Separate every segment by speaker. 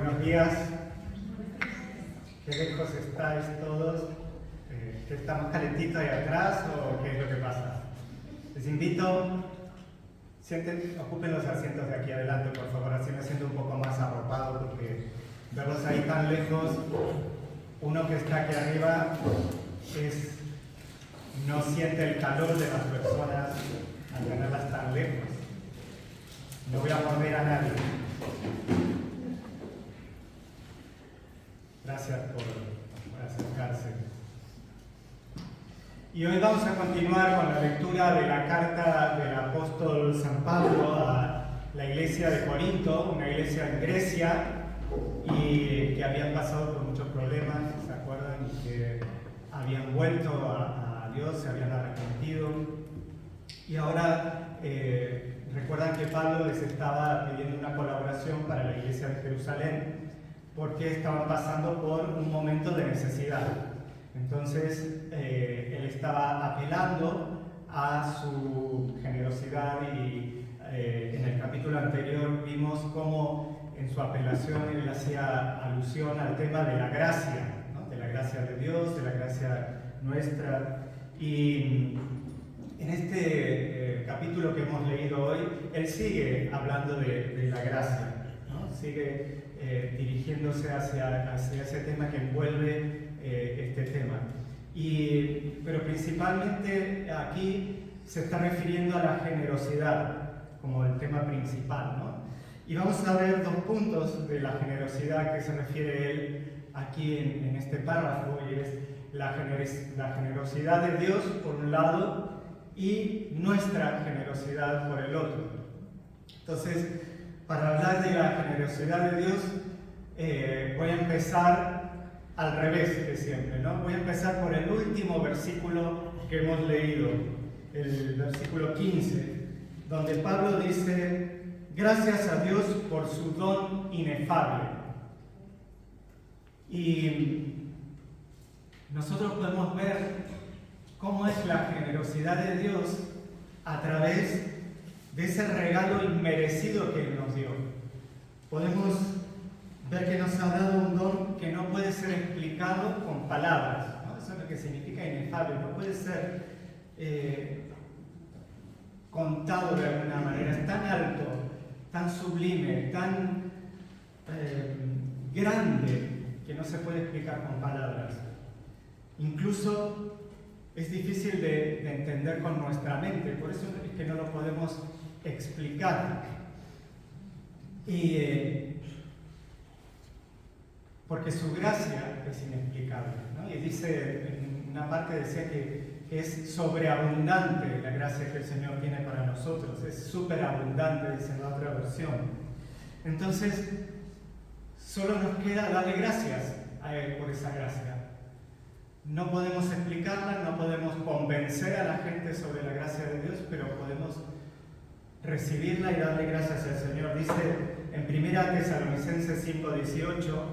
Speaker 1: Buenos días. Qué lejos estáis todos. ¿Que está más calentito ahí atrás o qué es lo que pasa? Les invito, ocupen los asientos de aquí adelante, por favor, así me siento un poco más arropado, porque verlos ahí tan lejos, uno que está aquí arriba no siente el calor de las personas al tenerlas tan lejos. No voy a morder a nadie. Gracias por acercarse. Y hoy vamos a continuar con la lectura de la carta del apóstol San Pablo a la iglesia de Corinto, una iglesia en Grecia, y que habían pasado por muchos problemas, ¿se acuerdan? Y que habían vuelto a Dios, se habían arrepentido. Y ahora recuerdan que Pablo les estaba pidiendo una colaboración para la iglesia de Jerusalén, porque estaban pasando por un momento de necesidad. Entonces, él estaba apelando a su generosidad y en el capítulo anterior vimos cómo en su apelación él hacía alusión al tema de la gracia, ¿no? De la gracia de Dios, de la gracia nuestra. Y en este capítulo que hemos leído hoy, él sigue hablando de la gracia, ¿no? Sigue dirigiéndose hacia ese tema que envuelve este tema. Pero principalmente aquí se está refiriendo a la generosidad como el tema principal, ¿no? Y vamos a ver dos puntos de la generosidad que se refiere él aquí en este párrafo, y es la generosidad de Dios por un lado y nuestra generosidad por el otro. Entonces, para hablar de la generosidad de Dios, voy a empezar al revés de siempre, ¿no? Voy a empezar por el último versículo que hemos leído, el versículo 15, donde Pablo dice: gracias a Dios por su don inefable. Y nosotros podemos ver cómo es la generosidad de Dios a través de ese regalo inmerecido que Él nos dio. Podemos ver que nos ha dado un don que no puede ser explicado con palabras, ¿no? Eso es lo que significa inefable, no puede ser contado de alguna manera. Es tan alto, tan sublime, tan grande que no se puede explicar con palabras. Incluso es difícil de entender con nuestra mente, por eso es que no lo podemos explicar. Porque su gracia es inexplicable, ¿no? Y dice, en una parte decía que es sobreabundante la gracia que el Señor tiene para nosotros, es superabundante, dice en la otra versión. Entonces, solo nos queda darle gracias a Él por esa gracia. No podemos explicarla, no podemos convencer a la gente sobre la gracia de Dios, pero podemos recibirla y darle gracias al Señor. Dice en 1 Tesalonicenses 5:18: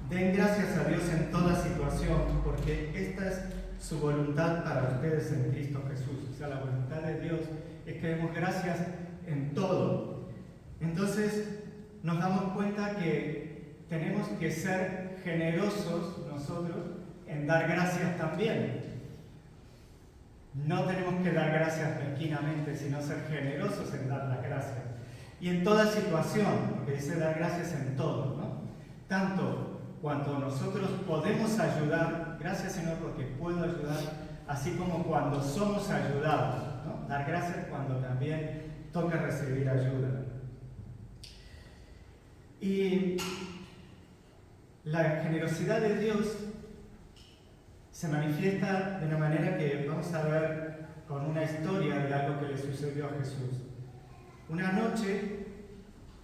Speaker 1: den gracias a Dios en toda situación, porque esta es su voluntad para ustedes en Cristo Jesús. O sea, la voluntad de Dios es que demos gracias en todo. Entonces, nos damos cuenta que tenemos que ser generosos nosotros en dar gracias también. No tenemos que dar gracias mezquinamente, sino ser generosos en dar las gracias. Y en toda situación, porque dice dar gracias en todo, ¿no? Tanto cuando nosotros podemos ayudar, gracias Señor porque puedo ayudar, así como cuando somos ayudados, ¿no? Dar gracias cuando también toca recibir ayuda. Y la generosidad de Dios se manifiesta de una manera que vamos a ver con una historia de algo que le sucedió a Jesús. Una noche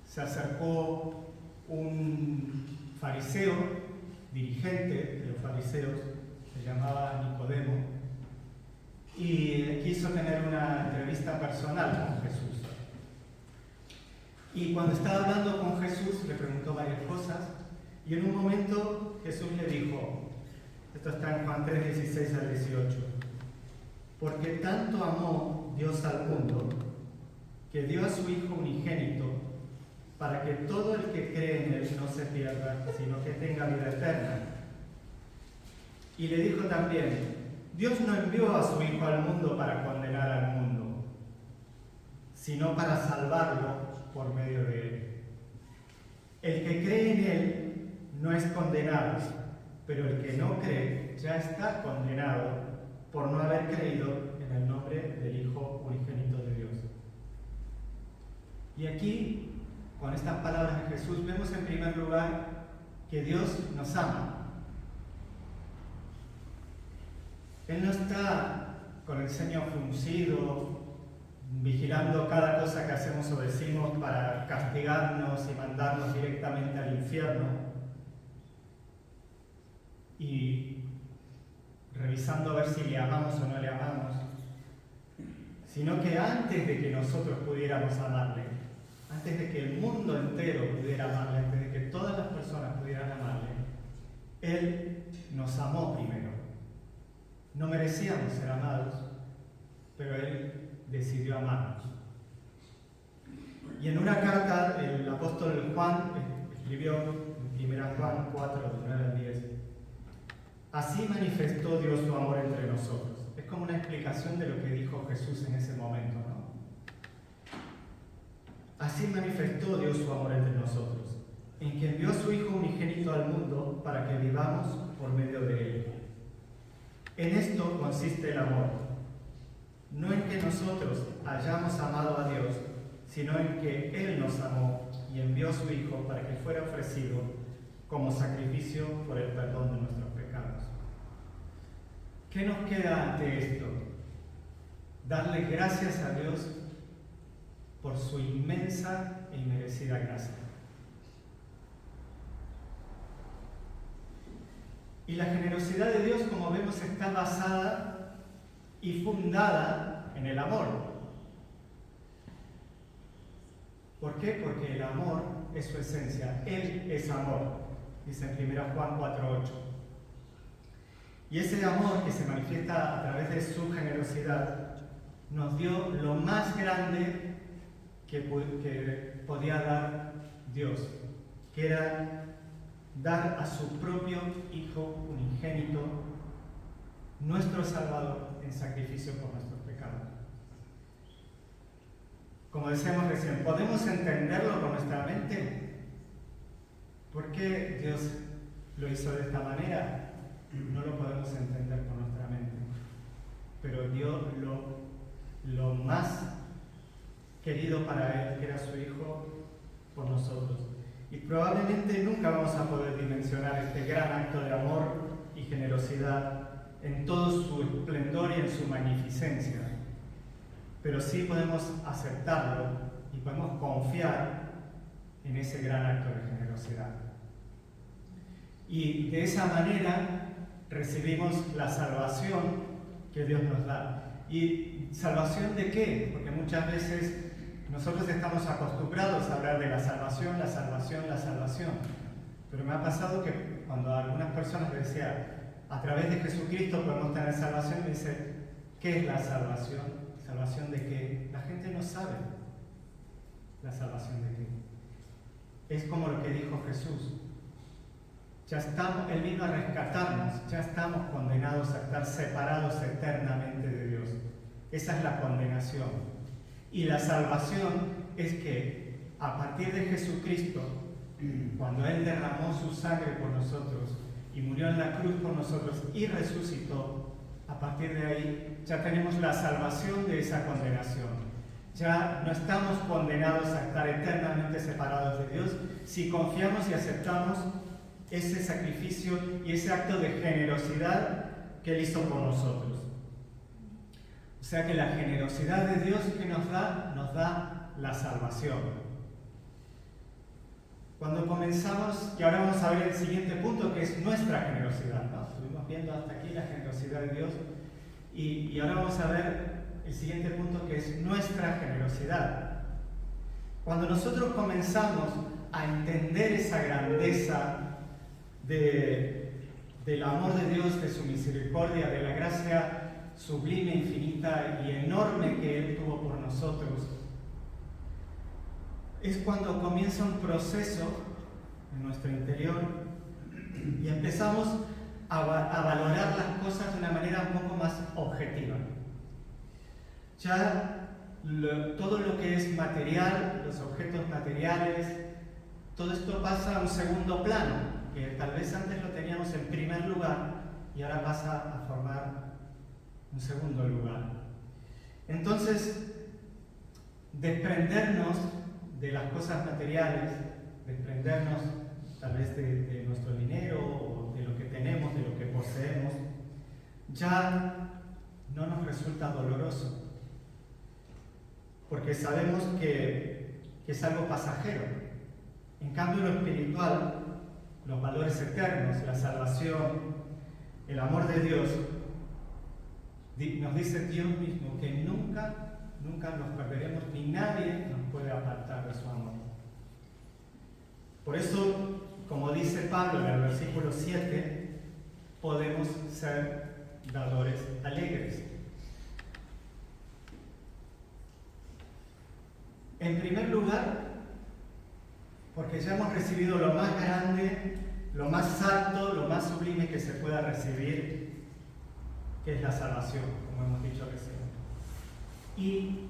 Speaker 1: se acercó un fariseo, dirigente de los fariseos, se llamaba Nicodemo, y quiso tener una entrevista personal con Jesús. Y cuando estaba hablando con Jesús, le preguntó varias cosas, y en un momento Jesús le dijo, esto está en Juan 3:16 al 18, porque tanto amó Dios al mundo, que dio a su Hijo unigénito, para que todo el que cree en él no se pierda, sino que tenga vida eterna. Y le dijo también, Dios no envió a su Hijo al mundo para condenar al mundo, sino para salvarlo por medio de él. El que cree en él no es condenado, pero el que no cree ya está condenado por no haber creído en el nombre del Hijo unigénito de Dios. Y aquí, con estas palabras de Jesús, vemos en primer lugar que Dios nos ama. Él no está con el ceño fruncido, vigilando cada cosa que hacemos o decimos para castigarnos y mandarnos directamente al infierno, y revisando a ver si le amamos o no le amamos, sino que antes de que nosotros pudiéramos amarle, antes de que el mundo entero pudiera amarle, antes de que todas las personas pudieran amarle, Él nos amó primero. No merecíamos ser amados, pero Él decidió amarnos. Y en una carta, el apóstol Juan escribió en 1 Juan 4, del 9 al 10, así manifestó Dios su amor entre nosotros. Es como una explicación de lo que dijo Jesús en ese momento, ¿no? Así manifestó Dios su amor entre nosotros, en que envió a su Hijo unigénito al mundo para que vivamos por medio de Él. En esto consiste el amor, no en que nosotros hayamos amado a Dios, sino en que Él nos amó y envió a su Hijo para que fuera ofrecido como sacrificio por el perdón de nuestros pecados. ¿Qué nos queda ante esto? Darle gracias a Dios por su inmensa e inmerecida gracia. Y la generosidad de Dios, como vemos, está basada y fundada en el amor. ¿Por qué? Porque el amor es su esencia. Él es amor, dice en 1 Juan 4:8. Y ese amor que se manifiesta a través de su generosidad nos dio lo más grande que podía dar Dios, que era dar a su propio Hijo unigénito, nuestro Salvador, en sacrificio por nuestros pecados. Como decíamos recién, ¿podemos entenderlo con nuestra mente? ¿Por qué Dios lo hizo de esta manera? No lo podemos entender con nuestra mente, pero dio lo más querido para Él, que era su Hijo, por nosotros. Y probablemente nunca vamos a poder dimensionar este gran acto de amor y generosidad en todo su esplendor y en su magnificencia, pero sí podemos aceptarlo y podemos confiar en ese gran acto de generosidad. Y de esa manera recibimos la salvación que Dios nos da. ¿Y salvación de qué? Porque muchas veces nosotros estamos acostumbrados a hablar de la salvación, la salvación, la salvación. Pero me ha pasado que cuando a algunas personas les decía, a través de Jesucristo podemos tener salvación, me dice, ¿qué es la salvación? ¿Salvación de qué? La gente no sabe la salvación de qué. Es como lo que dijo Jesús. Ya estamos, Él vino a rescatarnos, ya estamos condenados a estar separados eternamente de Dios. Esa es la condenación. Y la salvación es que a partir de Jesucristo, cuando Él derramó su sangre por nosotros y murió en la cruz por nosotros y resucitó, a partir de ahí ya tenemos la salvación de esa condenación. Ya no estamos condenados a estar eternamente separados de Dios si confiamos y aceptamos ese sacrificio y ese acto de generosidad que Él hizo por nosotros. O sea que la generosidad de Dios que nos da la salvación. Cuando comenzamos, y ahora vamos a ver el siguiente punto, que es nuestra generosidad, ¿no? Estuvimos viendo hasta aquí la generosidad de Dios, y ahora vamos a ver el siguiente punto, que es nuestra generosidad. Cuando nosotros comenzamos a entender esa grandeza del amor de Dios, de su misericordia, de la gracia sublime, infinita y enorme que Él tuvo por nosotros, es cuando comienza un proceso en nuestro interior y empezamos a valorar las cosas de una manera un poco más objetiva. Ya todo lo que es material, los objetos materiales, todo esto pasa a un segundo plano, que tal vez antes lo teníamos en primer lugar y ahora pasa a formar un segundo lugar. Entonces, desprendernos de las cosas materiales, desprendernos tal vez de nuestro dinero o de lo que tenemos, de lo que poseemos, ya no nos resulta doloroso, porque sabemos que es algo pasajero. En cambio, lo espiritual, los valores eternos, la salvación, el amor de Dios, nos dice Dios mismo que nunca nos perderemos, ni nadie nos puede apartar de su amor. Por eso, como dice Pablo en el versículo 7, podemos ser dadores alegres. En primer lugar, porque ya hemos recibido lo más grande, lo más alto, lo más sublime que se pueda recibir, que es la salvación, como hemos dicho recién. Y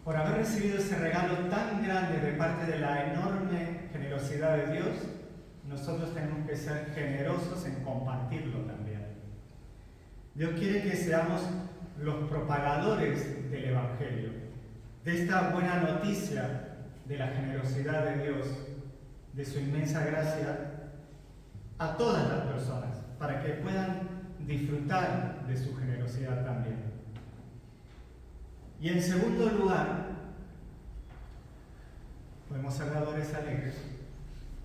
Speaker 1: por haber recibido ese regalo tan grande de parte de la enorme generosidad de Dios, nosotros tenemos que ser generosos en compartirlo también. Dios quiere que seamos los propagadores del Evangelio, de esta buena noticia de la generosidad de Dios, de su inmensa gracia, a todas las personas, para que puedan disfrutar de su generosidad también. Y en segundo lugar, podemos ser dadores alegres,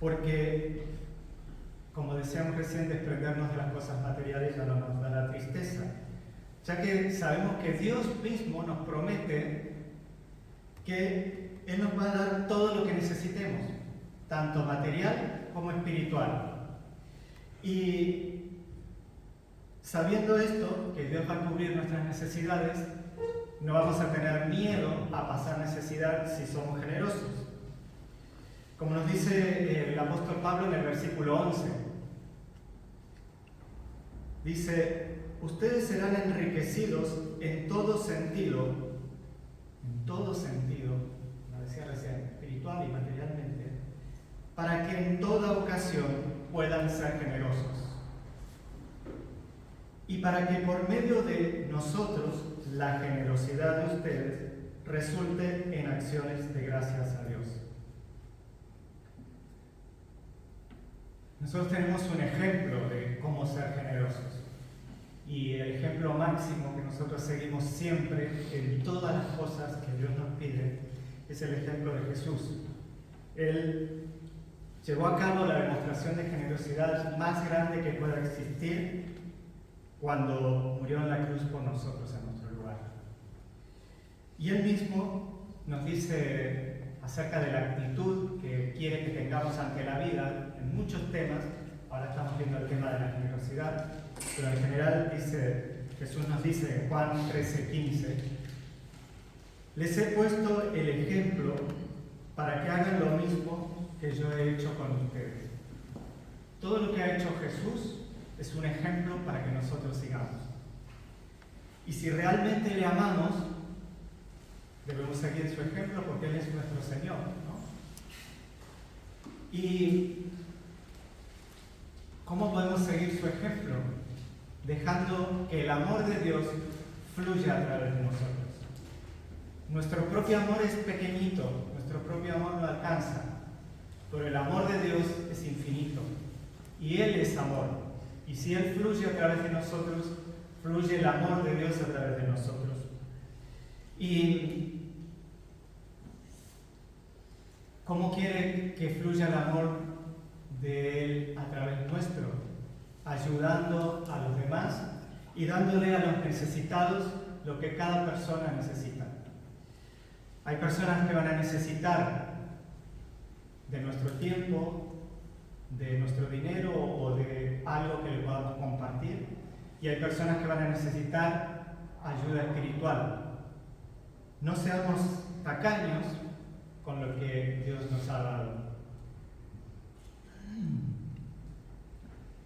Speaker 1: porque, como decíamos recién, desprendernos de las cosas materiales ya no nos da la tristeza, ya que sabemos que Dios mismo nos promete que Él nos va a dar todo lo que necesitemos, tanto material como espiritual. Y sabiendo esto, que Dios va a cubrir nuestras necesidades, no vamos a tener miedo a pasar necesidad si somos generosos. Como nos dice el apóstol Pablo en el versículo 11, dice: ustedes serán enriquecidos en todo sentido, lo decía recién, espiritual y materialmente, para que en toda ocasión puedan ser generosos. Y para que por medio de nosotros la generosidad de ustedes resulte en acciones de gracias a Dios. Nosotros tenemos un ejemplo de cómo ser generosos. Y el ejemplo máximo que nosotros seguimos siempre en todas las cosas que Dios nos pide es el ejemplo de Jesús. Él llevó a cabo la demostración de generosidad más grande que pueda existir cuando murió en la cruz por nosotros en nuestro lugar. Y Él mismo nos dice acerca de la actitud que quiere que tengamos ante la vida en muchos temas. Ahora estamos viendo el tema de la generosidad, pero en general Jesús nos dice en Juan 13:15: les he puesto el ejemplo para que hagan lo mismo que yo he hecho con ustedes. Todo lo que ha hecho Jesús es un ejemplo para que nosotros sigamos. Y si realmente le amamos, debemos seguir su ejemplo porque Él es nuestro Señor, ¿no? ¿Y cómo podemos seguir su ejemplo? Dejando que el amor de Dios fluya a través de nosotros. Nuestro propio amor es pequeñito, nuestro propio amor no alcanza, pero el amor de Dios es infinito y Él es amor. Y si Él fluye a través de nosotros, fluye el amor de Dios a través de nosotros. ¿Y cómo quiere que fluya el amor de Él a través nuestro? Ayudando a los demás y dándole a los necesitados lo que cada persona necesita. Hay personas que van a necesitar de nuestro tiempo, de nuestro dinero o de algo que le podamos compartir, y hay personas que van a necesitar ayuda espiritual. No seamos tacaños, con lo que Dios nos ha dado.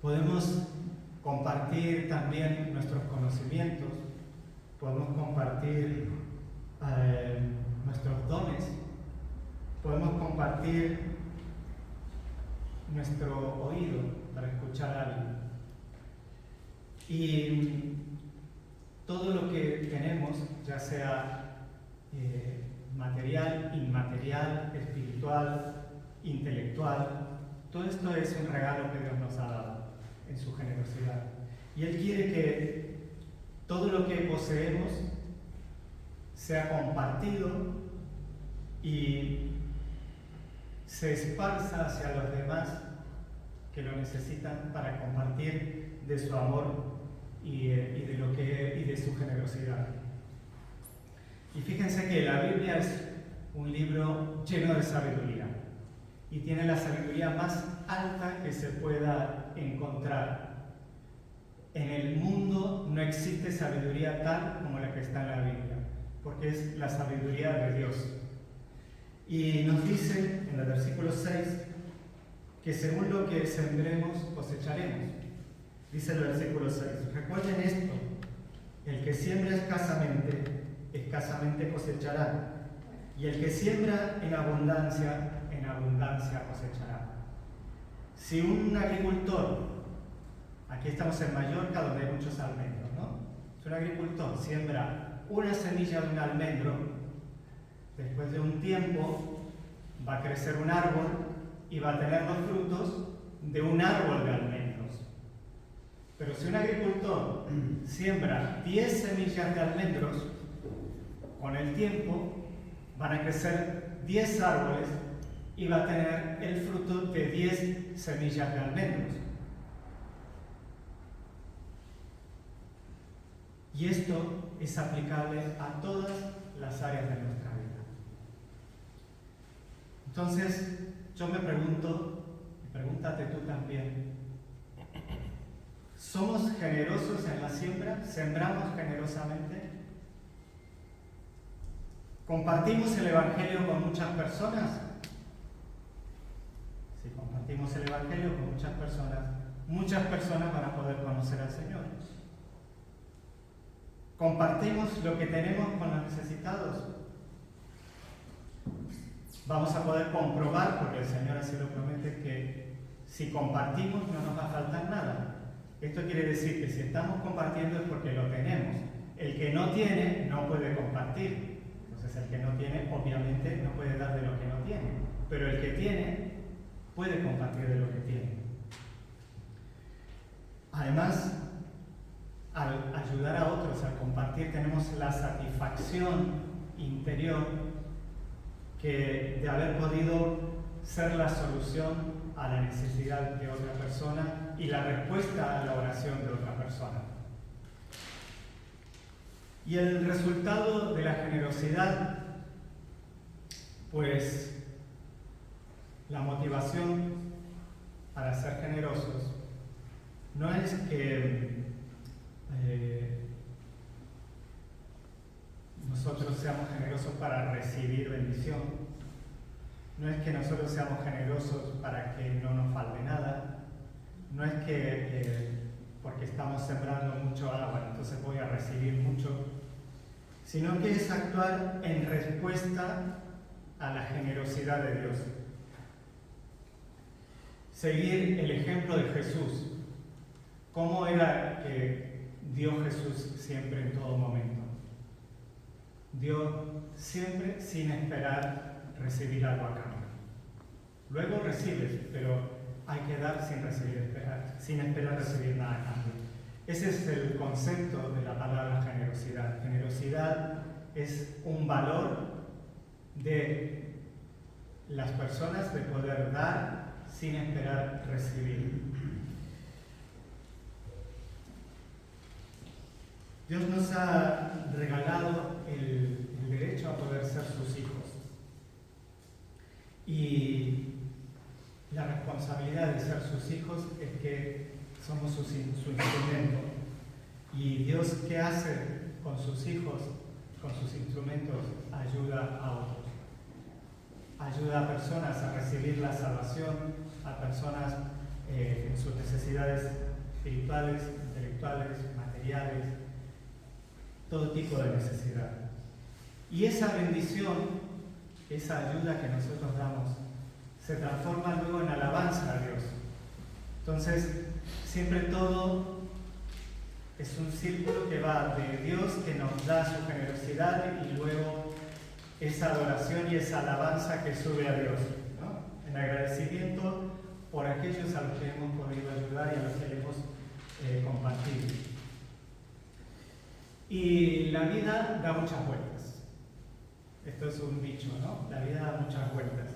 Speaker 1: Podemos compartir también nuestros conocimientos, podemos compartir nuestros dones, podemos compartir nuestro oído para escuchar a alguien. Y todo lo que tenemos, ya sea material, inmaterial, espiritual, intelectual, todo esto es un regalo que Dios nos ha dado en su generosidad. Y Él quiere que todo lo que poseemos sea compartido y se esparza hacia los demás que lo necesitan para compartir de su amor y de su generosidad. Y fíjense que la Biblia es un libro lleno de sabiduría y tiene la sabiduría más alta que se pueda encontrar. En el mundo no existe sabiduría tal como la que está en la Biblia, porque es la sabiduría de Dios. Y nos dice en el versículo 6 que según lo que sembremos cosecharemos. Dice el versículo 6, recuerden esto, el que siembra escasamente cosechará, y el que siembra en abundancia cosechará. Si un agricultor, aquí estamos en Mallorca donde hay muchos almendros, ¿no? Si un agricultor siembra una semilla de un almendro, después de un tiempo va a crecer un árbol y va a tener los frutos de un árbol de almendros. Pero si un agricultor siembra 10 semillas de almendros, con el tiempo van a crecer 10 árboles y va a tener el fruto de 10 semillas de almendros. Y esto es aplicable a todas las áreas de nuestra vida. Entonces, yo me pregunto, y pregúntate tú también, ¿somos generosos en la siembra? ¿Sembramos generosamente? ¿Compartimos el Evangelio con muchas personas? Si compartimos el Evangelio con muchas personas van a poder conocer al Señor. ¿Compartimos lo que tenemos con los necesitados? Vamos a poder comprobar, porque el Señor así lo promete, que si compartimos no nos va a faltar nada. Esto quiere decir que si estamos compartiendo es porque lo tenemos. El que no tiene no puede compartir. Entonces el que no tiene obviamente no puede dar de lo que no tiene. Pero el que tiene puede compartir de lo que tiene. Además, al ayudar a otros, al compartir, tenemos la satisfacción interior de haber podido ser la solución a la necesidad de otra persona y la respuesta a la oración de otra persona. Y el resultado de la generosidad, pues la motivación para ser generosos no es que nosotros seamos generosos para recibir bendición, no es que nosotros seamos generosos para que no nos falte nada, no es que porque estamos sembrando mucho agua, entonces voy a recibir mucho, sino que es actuar en respuesta a la generosidad de Dios. Seguir el ejemplo de Jesús. ¿Cómo era que dio Jesús siempre en todo momento? Dio siempre sin esperar recibir algo a cambio. Luego recibes, pero hay que dar sin esperar recibir nada a cambio. Ese es el concepto de la palabra generosidad. Generosidad es un valor de las personas de poder dar sin esperar recibir. Dios nos ha regalado el derecho a poder ser sus hijos. Y la responsabilidad de ser sus hijos es que somos su instrumento. Y Dios, ¿qué hace con sus hijos, con sus instrumentos? Ayuda a otros. ayuda a personas a recibir la salvación, a personas en sus necesidades espirituales, intelectuales, materiales, todo tipo de necesidad. Y esa bendición, esa ayuda que nosotros damos, se transforma luego en alabanza a Dios. Entonces, siempre todo es un círculo que va de Dios, que nos da su generosidad, y luego esa adoración y esa alabanza que sube a Dios, ¿no? En agradecimiento por aquellos a los que hemos podido ayudar y a los que le hemos compartido. Y la vida da muchas vueltas. Esto es un dicho, ¿no? La vida da muchas vueltas.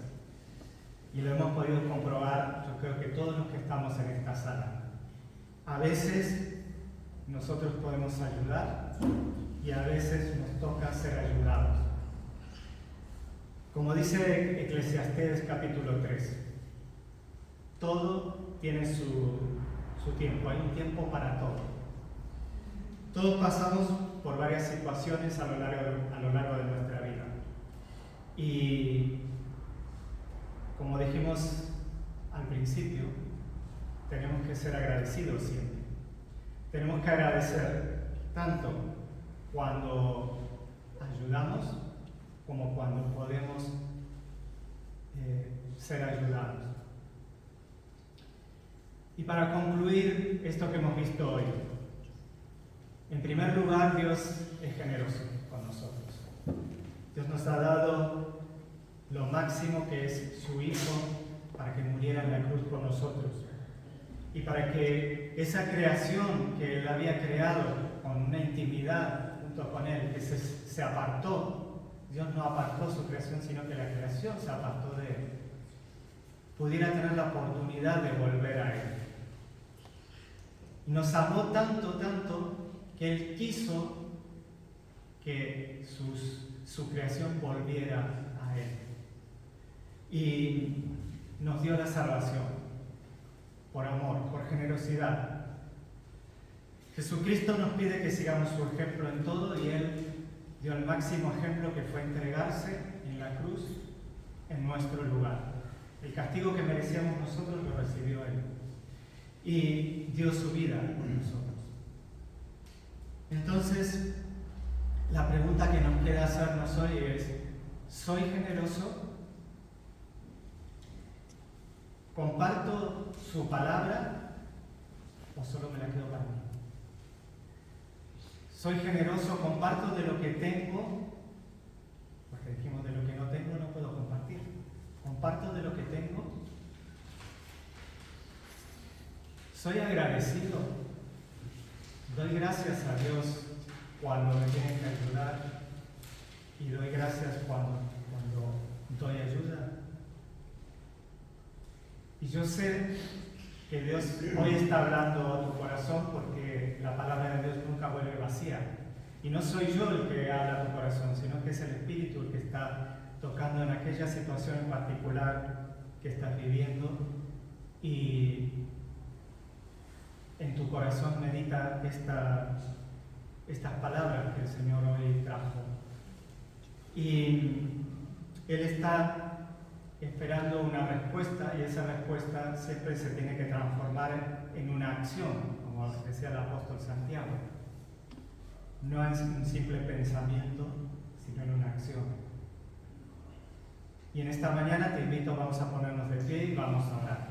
Speaker 1: Y lo hemos podido comprobar, yo creo que todos los que estamos en esta sala. A veces nosotros podemos ayudar y a veces nos toca ser ayudados. Como dice Eclesiastés capítulo 3, todo tiene su tiempo, hay un tiempo para todo. Todos pasamos por varias situaciones a lo largo de nuestra vida. Y como dijimos al principio, tenemos que ser agradecidos siempre. Tenemos que agradecer tanto cuando ayudamos como cuando podemos ser ayudados. Y para concluir esto que hemos visto hoy, en primer lugar, Dios es generoso con nosotros. Dios nos ha dado lo máximo, que es su Hijo, para que muriera en la cruz por nosotros. Y para que esa creación que Él había creado con una intimidad junto con Él, que se apartó, Dios no apartó su creación, sino que la creación se apartó de Él, pudiera tener la oportunidad de volver a Él. Y nos amó tanto, tanto, que Él quiso que su creación volviera a Él. Y nos dio la salvación. Por amor, por generosidad. Jesucristo nos pide que sigamos su ejemplo en todo, y Él dio el máximo ejemplo, que fue entregarse en la cruz en nuestro lugar. El castigo que merecíamos nosotros lo recibió Él. Y dio su vida por nosotros. Entonces, la pregunta que nos queda hacernos hoy es: ¿soy generoso? ¿Comparto su palabra o solo me la quedo para mí? ¿Soy generoso? ¿Comparto de lo que tengo? Porque dijimos, de lo que no tengo no puedo compartir. ¿Comparto de lo que tengo? ¿Soy agradecido? ¿Doy gracias a Dios cuando me tienen que ayudar? ¿Y doy gracias cuando doy ayuda? Y yo sé que Dios hoy está hablando a tu corazón, porque la palabra de Dios nunca vuelve vacía. Y no soy yo el que habla a tu corazón, sino que es el Espíritu el que está tocando en aquella situación en particular que estás viviendo. Y en tu corazón medita estas palabras que el Señor hoy trajo. Y Él está esperando una respuesta, y esa respuesta siempre se tiene que transformar en una acción, como decía el apóstol Santiago. No es un simple pensamiento, sino en una acción. Y en esta mañana te invito, vamos a ponernos de pie y vamos a orar.